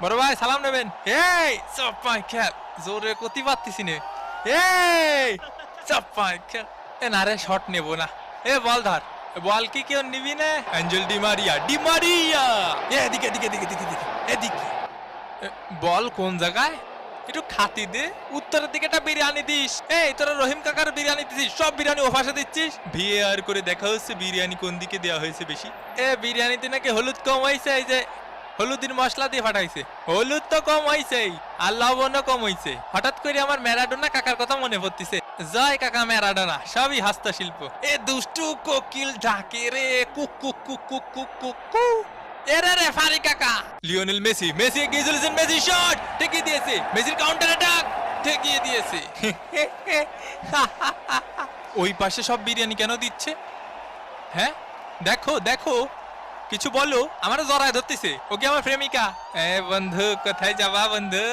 বড় ভাই সালাম নেবেন। এই চাপাই খেল, জোরে কতি পারতেছি নে। এই চাপাই খেল। এ না রে, শট নেবো না। এ বল ধর, বল কি কেউ নিবি না? অ্যাঞ্জেল ডিমারিয়া, ডিমারিয়া এদিকে এদিকে এদিকে এদিকে এদিকে এদিকে। বল কোন জায়গায়? একটু খাতি দে। উত্তরের দিকে একটা বিরিয়ানি দিস। এই তোরা রহিম কাকার বিরিয়ানি দিছিস, সব বিরিয়ানি ওপাশে দিচ্ছিস। ভিএআর করে দেখা হচ্ছে বিরিয়ানি কোন দিকে দেওয়া হয়েছে বেশি। বিরিয়ানিতে নাকি হলুদ কম হয়েছে, এই যে হলুদের মশলা দিয়ে ফাটাইছে। হলুদ তো কম হয়েছে আর লবণও কম হয়েছে। হঠাৎ করে আমার ম্যারাডোনা কাকার কথা মনে পড়তেছে। জয় কাকা ম্যারাডোনা, সবই হস্তশিল্প। এ দুষ্টু কোকিল ডাকে রে, cook cook cook cook cook cook cook. এরে রে ফারি কাকা, লিওনেল মেসি, মেসি এগিয়ে চলেছেন, মেসি শট ঠেকিয়ে দিয়েছে, মেসির কাউন্টার অ্যাটাক ঠেকিয়ে দিয়েছে। ওই পাশে সব বিরিয়ানি কেন দিচ্ছে? হ্যাঁ দেখো দেখো, কিছু বলো। আমারও জড়ায় ধরতেছে। ওকে আমার প্রেমিকা। বন্ধু কোথায় যাবা বন্ধু?